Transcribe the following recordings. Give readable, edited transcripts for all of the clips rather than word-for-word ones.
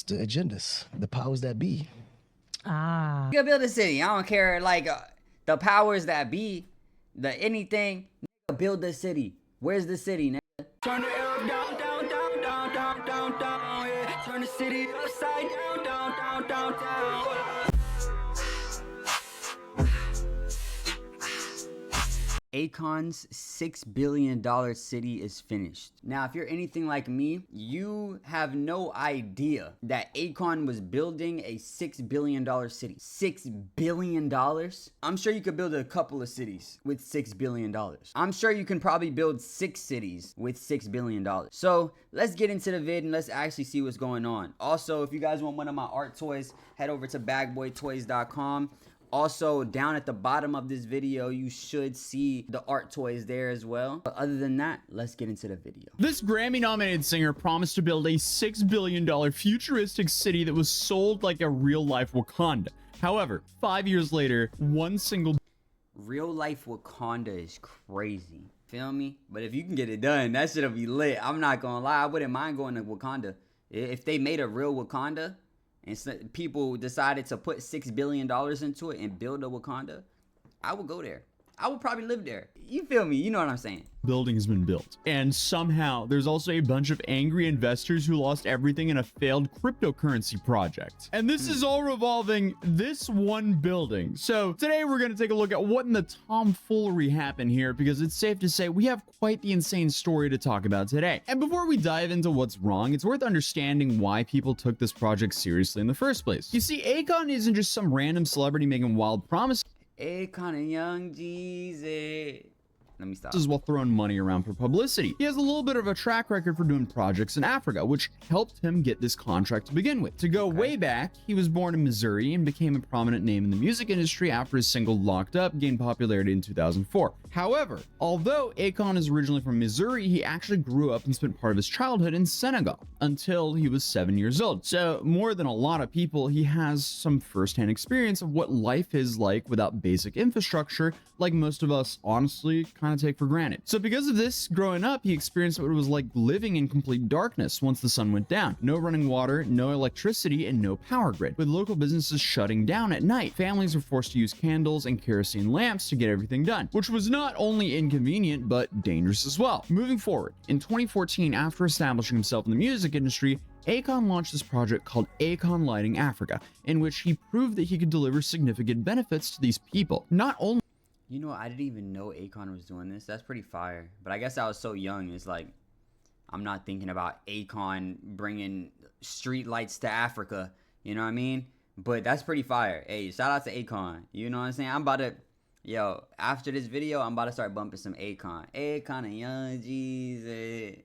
The agendas, the powers that be. You can build a city. I don't care, like, the powers that be, the anything. Nigga, build the city. Where's the city, nigga? Turn the Arab down, down, down, down, down, down, down, yeah. Turn the city upside down, down, down, down, down. Akon's $6 billion city is finished. Now, if you're anything like me, you have no idea that Akon was building a $6 billion city. $6 billion? I'm sure you could build a couple of cities with $6 billion. I'm sure you can probably build 6 cities with $6 billion. So let's get into the vid and let's actually see what's going on. Also, if you guys want one of my art toys, head over to bagboytoys.com. Also, down at the bottom of this video, you should see the art toys there as well. But other than that, let's get into the video. This Grammy-nominated singer promised to build a $6 billion futuristic city that was sold like a real-life Wakanda. However, 5 years later, one single Real-life Wakanda is crazy. Feel me? But if you can get it done, that shit'll be lit. I'm not gonna lie, I wouldn't mind going to Wakanda. If they made a real Wakanda, and people decided to put $6 billion into it and build a Wakanda, I would go there. I would probably live there. You feel me? You know what I'm saying? building has been built. And somehow there's also a bunch of angry investors who lost everything in a failed cryptocurrency project. And this is all revolving this one building. So today we're going to take a look at what in the tomfoolery happened here, because it's safe to say we have quite the insane story to talk about today. And before we dive into what's wrong, it's worth understanding why people took this project seriously in the first place. You see, Akon isn't just some random celebrity making wild promises. Akon and Young Jeezy. Let me stop. While throwing money around for publicity. He has a little bit of a track record for doing projects in Africa, which helped him get this contract to begin with. To go way back, he was born in Missouri and became a prominent name in the music industry after his single Locked Up gained popularity in 2004. However, although Akon is originally from Missouri, he actually grew up and spent part of his childhood in Senegal until he was 7 years old. So more than a lot of people, he has some firsthand experience of what life is like without basic infrastructure, like most of us honestly kind of take for granted. So because of this, growing up, he experienced what it was like living in complete darkness once the sun went down. No running water, no electricity, and no power grid, with local businesses shutting down at night. Families were forced to use candles and kerosene lamps to get everything done, which was not only inconvenient, but dangerous as well. Moving forward, in 2014, after establishing himself in the music industry, Akon launched this project called Akon Lighting Africa, in which he proved that he could deliver significant benefits to these people. Not only You know, I didn't even know Akon was doing this. That's pretty fire. But I guess I was so young. It's like, I'm not thinking about Akon bringing street lights to Africa. You know what I mean? But that's pretty fire. Hey, shout out to Akon. You know what I'm saying? I'm about to, yo, after this video, I'm about to start bumping some Akon. Akon and Young Jeezy.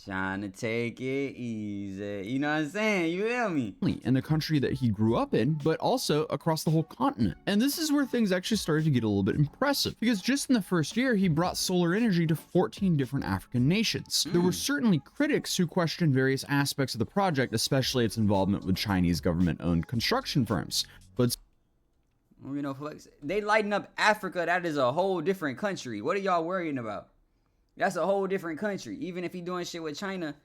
Trying to take it easy. You know what I'm saying? You feel me? in the country that he grew up in, but also across the whole continent. And this is where things actually started to get a little bit impressive, because just in the first year, he brought solar energy to 14 different African nations. There were certainly critics who questioned various aspects of the project, especially its involvement with Chinese government-owned construction firms. But You know, they lighting up Africa. That is a whole different country. What are y'all worrying about? That's a whole different country. Even if he doing shit with China,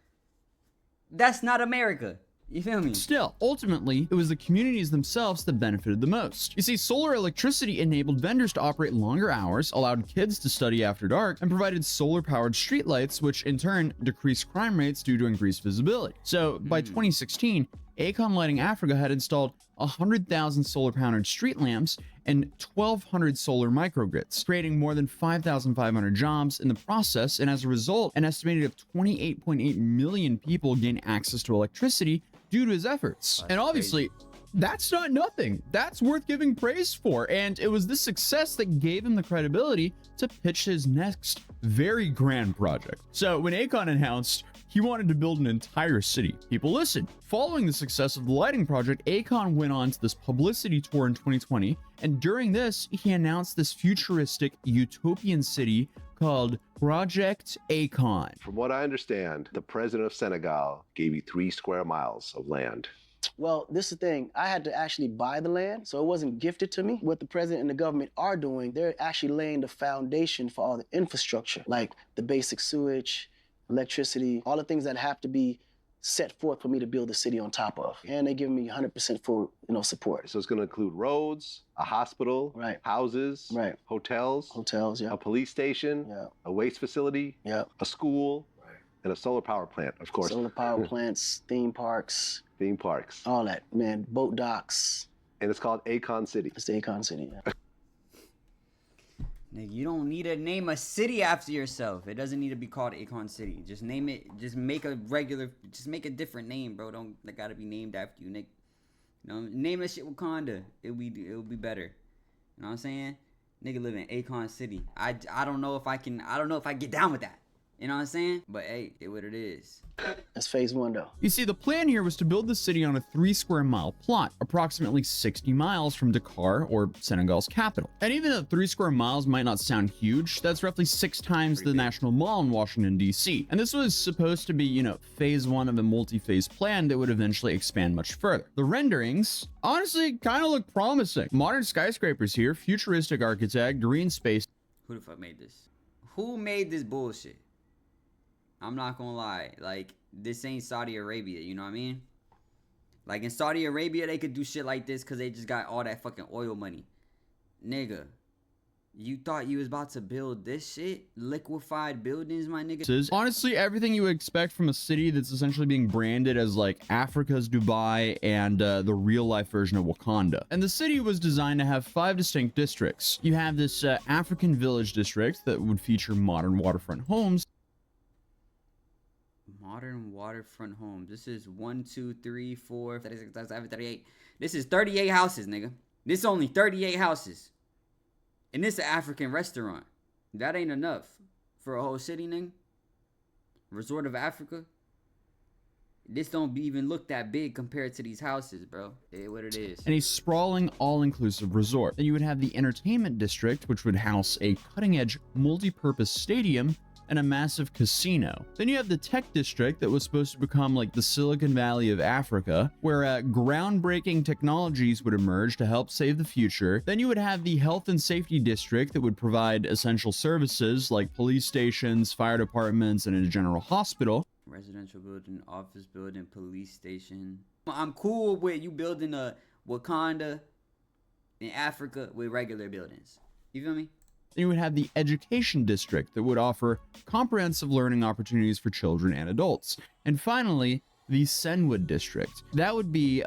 that's not America. You feel me? still, ultimately, it was the communities themselves that benefited the most. You see, solar electricity enabled vendors to operate longer hours, allowed kids to study after dark, and provided solar-powered streetlights, which in turn decreased crime rates due to increased visibility. So, by 2016, Akon Lighting Africa had installed 100,000 solar-powered street lamps and 1,200 solar microgrids, creating more than 5,500 jobs in the process, and as a result, an estimated of 28.8 million people gained access to electricity due to his efforts. And obviously, that's not nothing. That's worth giving praise for, and it was this success that gave him the credibility to pitch his next very grand project. So when Akon announced he wanted to build an entire city, people listened. Following the success of the lighting project, Akon went on to this publicity tour in 2020, and during this, he announced this futuristic utopian city called Project Akon. From what I understand, the president of Senegal gave you 3 square miles of land. Well, this is the thing. I had to actually buy the land, so it wasn't gifted to me. What the president and the government are doing, they're actually laying the foundation for all the infrastructure, like the basic sewage, electricity, all the things that have to be set forth for me to build the city on top of. And they give me 100% full, support. So it's going to include roads, a hospital, Right. houses, Right. hotels, Hotels, a police station, Yeah. a waste facility, Yeah. a school, and a solar power plant, of course. Solar power plants, theme parks, Theme parks. all that, man. Boat docks. And it's called Akon City. It's the Akon City. Yeah. Nigga, you don't need to name a city after yourself. It doesn't need to be called Akon City. Just name it. Just make a different name, bro. Don't gotta be named after you, nigga. Name that shit Wakanda. It'll be better. You know what I'm saying? Nigga live in Akon City. I don't know if I get down with that. You know what I'm saying? But hey, it what it is. That's phase 1, though. You see, the plan here was to build the city on a 3 square mile plot, approximately 60 miles from Dakar, or Senegal's capital. And even though 3 square miles might not sound huge, that's roughly 6 times the National Mall in Washington, D.C. And this was supposed to be, phase 1 of a multi-phase plan that would eventually expand much further. The renderings, honestly, kind of look promising. Modern skyscrapers here, futuristic architect, green space. Who the fuck made this? Who made this bullshit? I'm not gonna lie, like, this ain't Saudi Arabia, you know what I mean? Like, in Saudi Arabia, they could do shit like this because they just got all that fucking oil money. Nigga, you thought you was about to build this shit? Liquefied buildings, my nigga? Honestly, everything you would expect from a city that's essentially being branded as, like, Africa's Dubai and the real-life version of Wakanda. And the city was designed to have 5 distinct districts. You have this African village district that would feature modern waterfront homes. Modern waterfront homes. This is 1, 2, 3, 4, 36, 37, 38. This is 38 houses, nigga. This is only 38 houses. And this is an African restaurant. That ain't enough for a whole city, nigga. Resort of Africa. This don't even look that big compared to these houses, bro. It what it is. And a sprawling, all-inclusive resort. Then you would have the entertainment district, which would house a cutting-edge, multi-purpose stadium and a massive casino. Then you have the tech district that was supposed to become like the Silicon Valley of Africa, where groundbreaking technologies would emerge to help save the future. Then you would have the health and safety district that would provide essential services like police stations, fire departments, and a general hospital. Residential building, office building, police station. I'm cool with you building a Wakanda in Africa with regular buildings. You feel me? Then you would have the education district that would offer comprehensive learning opportunities for children and adults. And finally, the Senwood district. That would be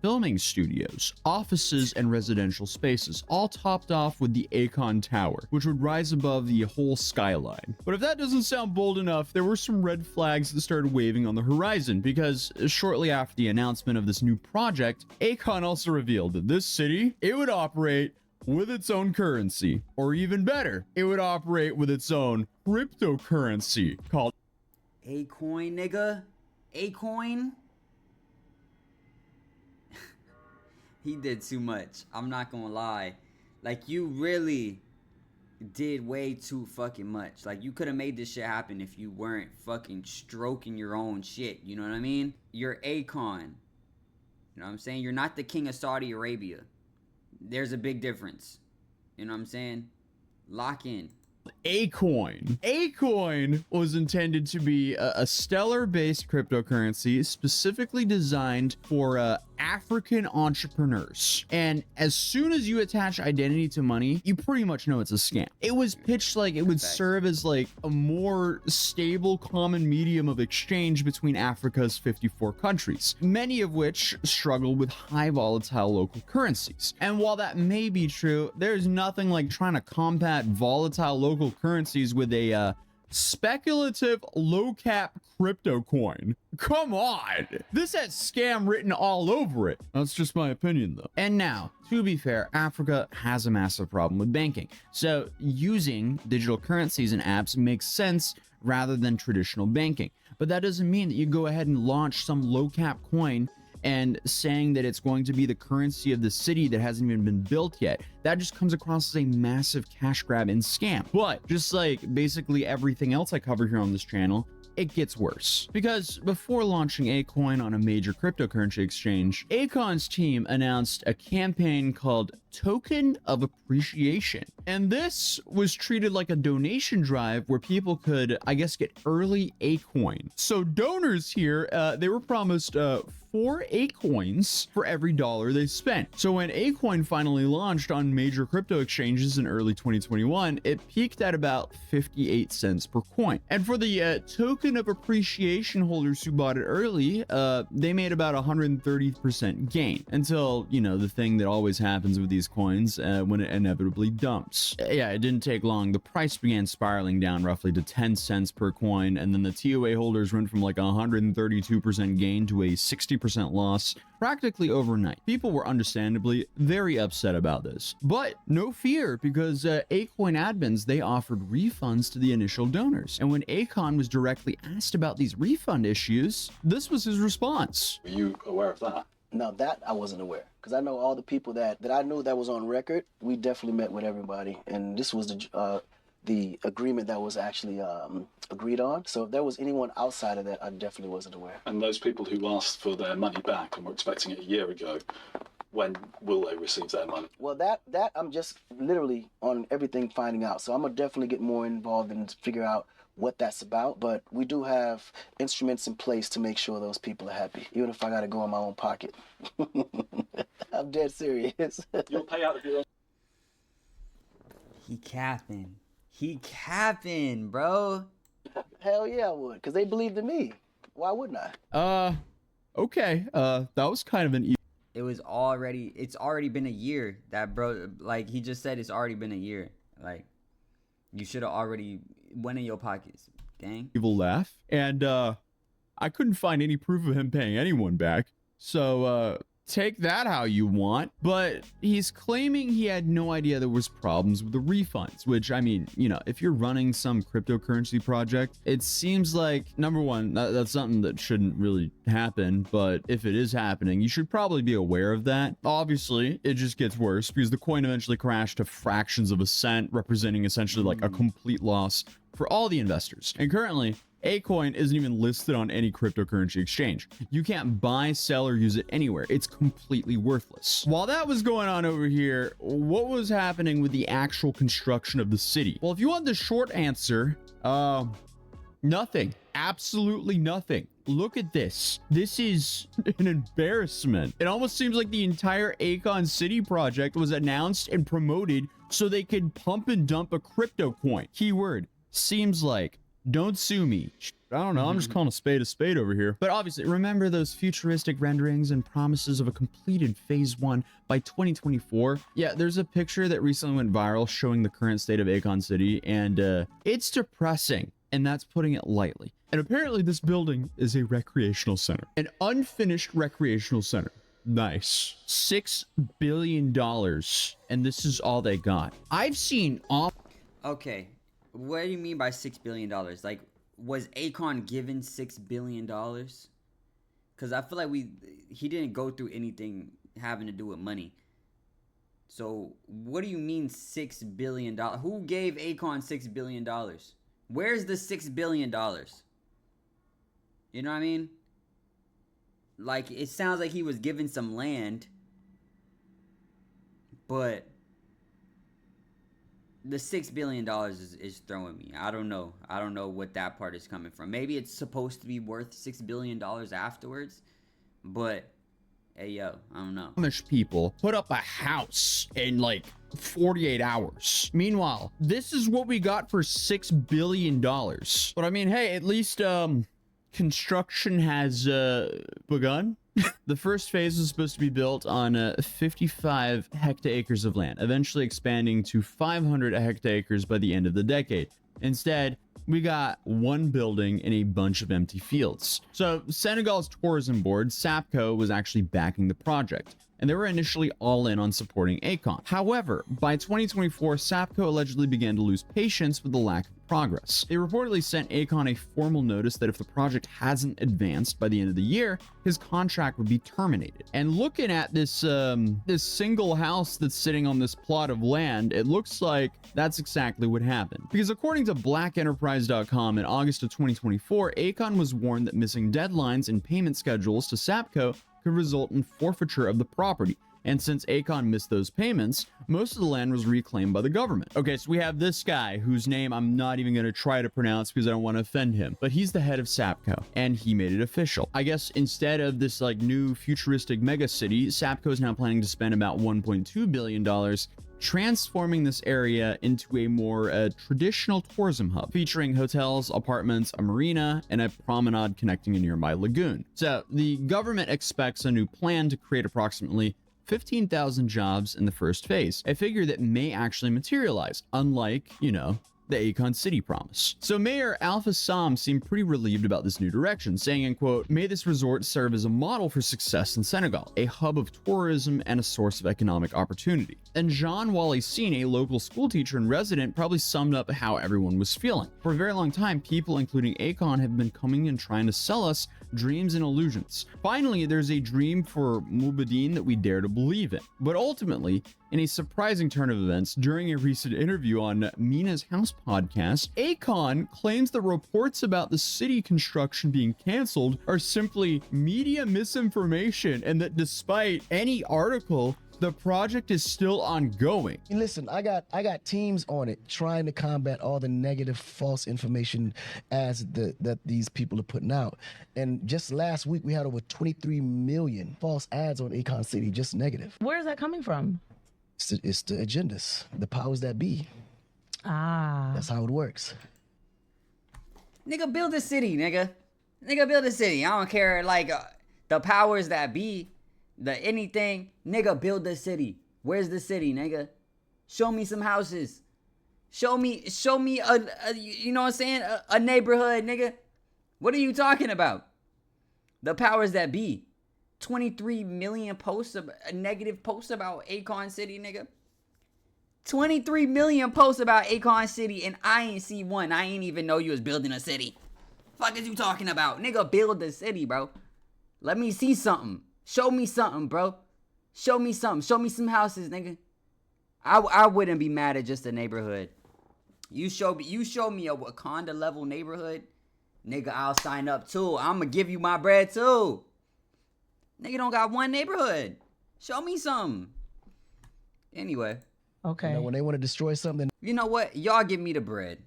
filming studios, offices, and residential spaces, all topped off with the Akon Tower, which would rise above the whole skyline. But if that doesn't sound bold enough, there were some red flags that started waving on the horizon, because shortly after the announcement of this new project, Akon also revealed that this city, it would operate with its own currency, or even better, it would operate with its own cryptocurrency called Acoin, nigga. Acoin. He did too much. I'm not gonna lie. Like, you really did way too fucking much. Like, you could have made this shit happen if you weren't fucking stroking your own shit. You know what I mean? You're Akon. You know what I'm saying? You're not the king of Saudi Arabia. There's a big difference. You know what I'm saying? Lock in. Akon. Akon was intended to be a stellar-based cryptocurrency specifically designed for African entrepreneurs. And as soon as you attach identity to money, you pretty much know it's a scam. It was pitched like it would serve as like a more stable common medium of exchange between Africa's 54 countries, many of which struggle with high volatile local currencies. And while that may be true, there's nothing like trying to combat volatile local currencies with a speculative low-cap crypto coin. Come on! This has scam written all over it. That's just my opinion, though. And now, to be fair, Africa has a massive problem with banking. So using digital currencies and apps makes sense rather than traditional banking. But that doesn't mean that you go ahead and launch some low-cap coin and saying that it's going to be the currency of the city that hasn't even been built yet. That just comes across as a massive cash grab and scam. But just like basically everything else I cover here on this channel, it gets worse. Because before launching Akon on a major cryptocurrency exchange, Akon's team announced a campaign called token of appreciation. And this was treated like a donation drive where people could, I guess, get early Akoin. So donors here, they were promised 4 Acoins for every dollar they spent. So when Akoin finally launched on major crypto exchanges in early 2021, it peaked at about 58 cents per coin. And for the token of appreciation holders who bought it early, they made about 130% gain until, you know, the thing that always happens with these coins when it inevitably dumps. Yeah, it didn't take long. The price began spiraling down roughly to 10 cents per coin, and then the TOA holders went from like 132% gain to a 60% loss practically overnight. People were understandably very upset about this, but no fear, because Akoin admins, they offered refunds to the initial donors. And when Akon was directly asked about these refund issues, this was his response. Were you aware of that? Now that I wasn't aware, because I know all the people that I knew that was on record. We definitely met with everybody, and this was the agreement that was actually agreed on. So if there was anyone outside of that, I definitely wasn't aware. And those people who asked for their money back and were expecting it a year ago, when will they receive their money? Well, that I'm just literally on everything finding out. So I'm gonna definitely get more involved and figure out what that's about. But we do have instruments in place to make sure those people are happy, even if I gotta go in my own pocket. I'm dead serious. You'll pay out of your own. He capping. He capping, bro. Hell yeah, I would, because they believed in me. Why wouldn't I? Okay. That was kind of an It's already been a year that, bro, like he just said, it's already been a year. Like, you should have already went in your pockets, gang. evil laugh. And I couldn't find any proof of him paying anyone back. So take that how you want. But he's claiming he had no idea there was problems with the refunds, which, I mean, you know, if you're running some cryptocurrency project, it seems like, number one, that's something that shouldn't really happen. But if it is happening, you should probably be aware of that. Obviously, it just gets worse because the coin eventually crashed to fractions of a cent, representing essentially like a complete loss for all the investors. And currently, Akoin isn't even listed on any cryptocurrency exchange. You can't buy, sell, or use it anywhere. It's completely worthless. While that was going on over here, what was happening with the actual construction of the city? Well, if you want the short answer, nothing. Absolutely nothing. Look at this. This is an embarrassment. It almost seems like the entire Akon City project was announced and promoted so they could pump and dump a crypto coin. Keyword, seems like. Don't sue me. I don't know. I'm just calling a spade over here. But obviously, remember those futuristic renderings and promises of a completed phase 1 by 2024? Yeah, there's a picture that recently went viral showing the current state of Akon City, and it's depressing, and that's putting it lightly. And apparently this building is a recreational center, an unfinished recreational center. Nice. $6 billion, and this is all they got. I've seen all... Okay, what do you mean by $6 billion? Like, was Akon given $6 billion? Because I feel like he didn't go through anything having to do with money. So what do you mean $6 billion? Who gave Akon $6 billion? Where's the $6 billion? You know what I mean? Like, it sounds like he was given some land, but the $6 billion is throwing me. I don't know. I don't know what that part is coming from. Maybe it's supposed to be worth $6 billion afterwards, but hey, yo, I don't know. Amish people put up a house in like 48 hours. Meanwhile, this is what we got for $6 billion. But I mean, hey, at least construction has begun. The first phase was supposed to be built on 55 hectares of land, eventually expanding to 500 hectares by the end of the decade. Instead, we got one building and a bunch of empty fields. So Senegal's tourism board, SAPCO, was actually backing the project, and they were initially all in on supporting Akon. However, by 2024, SAPCO allegedly began to lose patience with the lack of progress. They reportedly sent Akon a formal notice that if the project hasn't advanced by the end of the year, his contract would be terminated. And looking at this this single house that's sitting on this plot of land, it looks like that's exactly what happened. Because according to blackenterprise.com, in August of 2024, Akon was warned that missing deadlines and payment schedules to SAPCO could result in forfeiture of the property, And since Akon missed those payments, most of the land was reclaimed by the government. Okay, so we have this guy whose name I'm not even going to try to pronounce because I don't want to offend him, but he's the head of Sapco, and he made it official. I guess instead of this like new futuristic mega city, Sapco is now planning to spend about $1.2 billion transforming this area into a more traditional tourism hub, featuring hotels, apartments, a marina, and a promenade connecting a nearby lagoon. So the government expects a new plan to create approximately 15,000 jobs in the first phase, a figure that may actually materialize, unlike, the Akon City promise. So Mayor Alpha Sam seemed pretty relieved about this new direction, saying, and quote, "May this resort serve as a model for success in Senegal, a hub of tourism and a source of economic opportunity." And Jean Wally Seen, a local school teacher and resident, probably summed up how everyone was feeling. For a very long time, people, including Akon, have been coming and trying to sell us dreams and illusions. Finally, there's a dream for Mubadeen that we dare to believe in. But ultimately, in a surprising turn of events, during a recent interview on Mina's House podcast, Akon claims the reports about the city construction being canceled are simply media misinformation, and that despite any article, the project is still ongoing. Listen, I got teams on it trying to combat all the negative, false information that these people are putting out. And just last week, we had over 23 million false ads on Akon City, just negative. Where is that coming from? It's the agendas, the powers that be. That's how it works. Nigga, build a city, nigga. Nigga, build a city. I don't care, like, the powers that be, the anything. Nigga, build the city. Where's the city, nigga? Show me some houses. Show me a you know what I'm saying? A neighborhood, nigga. What are you talking about? The powers that be. 23 million posts, negative posts about Akon City, nigga. 23 million posts about Akon City, and I ain't see one. I ain't even know you was building a city. Fuck is you talking about? Nigga, build the city, bro. Let me see something. Show me something, bro. Show me something. Show me some houses, nigga. I wouldn't be mad at just a neighborhood. You show me a Wakanda level neighborhood, nigga, I'll sign up too. I'ma give you my bread too. Nigga don't got one neighborhood. Show me something. Anyway. Okay. When they want to destroy something. You know what? Y'all give me the bread.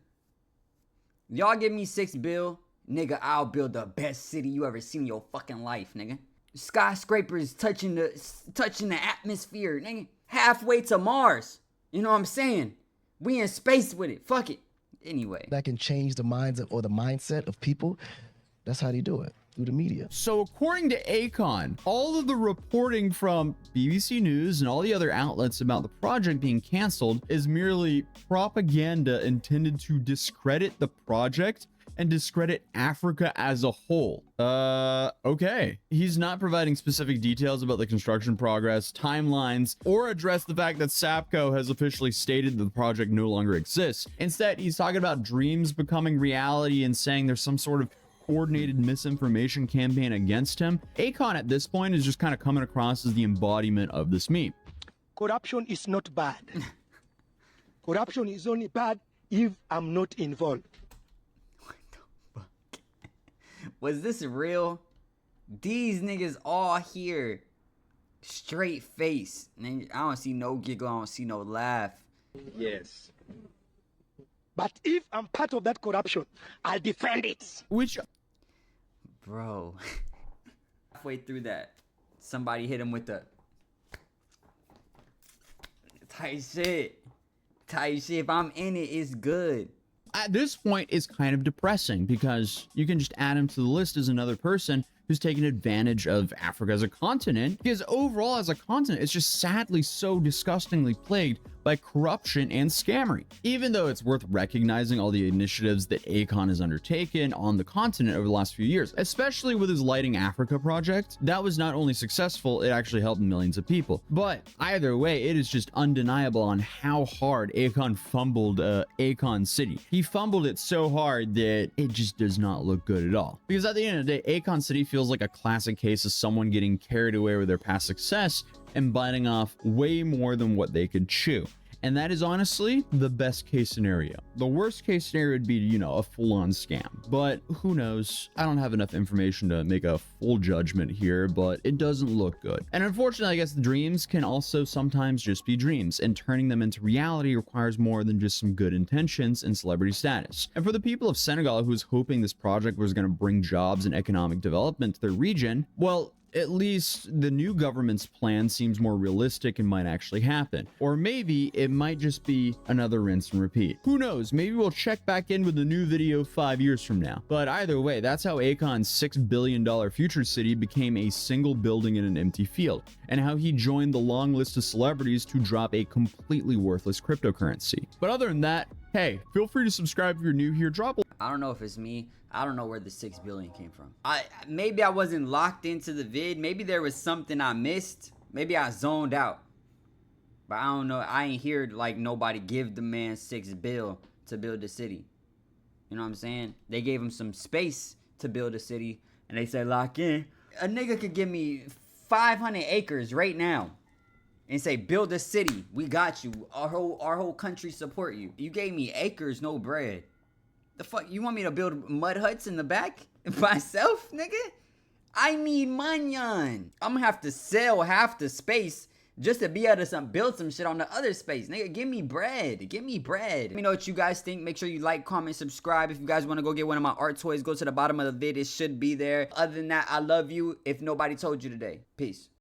Y'all give me $6 billion. Nigga, I'll build the best city you ever seen in your fucking life, nigga. Skyscrapers touching the atmosphere, nigga. Halfway to Mars. You know what I'm saying? We in space with it. Fuck it. Anyway. That can change the minds or the mindset of people. That's how they do it. Through the media. So according to Akon, all of the reporting from BBC News and all the other outlets about the project being canceled is merely propaganda intended to discredit the project and discredit Africa as a whole. Okay. He's not providing specific details about the construction progress, timelines, or address the fact that Sapco has officially stated that the project no longer exists. Instead, he's talking about dreams becoming reality and saying there's some sort of coordinated misinformation campaign against him. Akon at this point is just kind of coming across as the embodiment of this meme. Corruption is not bad. Corruption is only bad if I'm not involved. What the fuck? Was this real? These niggas all here. Straight face. I don't see no giggle. I don't see no laugh. Yes. But if I'm part of that corruption, I'll defend it. Which... Bro. Halfway through that, somebody hit him with the... Tight shit. Tight shit. If I'm in it, it's good. At this point, it's kind of depressing because you can just add him to the list as another person who's taken advantage of Africa as a continent, because overall as a continent, it's just sadly so disgustingly plagued by corruption and scammery. Even though it's worth recognizing all the initiatives that Akon has undertaken on the continent over the last few years, especially with his Lighting Africa project, that was not only successful, it actually helped millions of people. But either way, it is just undeniable on how hard Akon fumbled Akon City. He fumbled it so hard that it just does not look good at all. Because at the end of the day, Akon City feels like a classic case of someone getting carried away with their past success and biting off way more than what they could chew. And that is honestly the best case scenario. The worst case scenario would be, you know, a full-on scam. But who knows? I don't have enough information to make a full judgment here, but it doesn't look good. And unfortunately, I guess dreams can also sometimes just be dreams, and turning them into reality requires more than just some good intentions and celebrity status. And for the people of Senegal who was hoping this project was going to bring jobs and economic development to their region, well, at least the new government's plan seems more realistic and might actually happen. Or maybe it might just be another rinse and repeat. Who knows? Maybe we'll check back in with a new video 5 years from now. But either way, that's how Akon's $6 billion future city became a single building in an empty field, and how he joined the long list of celebrities to drop a completely worthless cryptocurrency. But other than that, hey, feel free to subscribe if you're new here. Drop a I don't know if it's me. I don't know where the 6 billion came from. Maybe I wasn't locked into the vid. Maybe there was something I missed. Maybe I zoned out. But I don't know. I ain't heard like nobody give the man 6 bill to build the city. You know what I'm saying? They gave him some space to build a city, and they said lock in. A nigga could give me 500 acres right now and say build a city. We got you. Our whole country support you. You gave me acres, no bread. The fuck, you want me to build mud huts in the back myself, nigga? I need money. I'm gonna have to sell half the space just to be able to build some shit on the other space. Nigga, give me bread. Give me bread. Let me know what you guys think. Make sure you like, comment, subscribe. If you guys want to go get one of my art toys, go to the bottom of the vid. It should be there. Other than that, I love you if nobody told you today. Peace.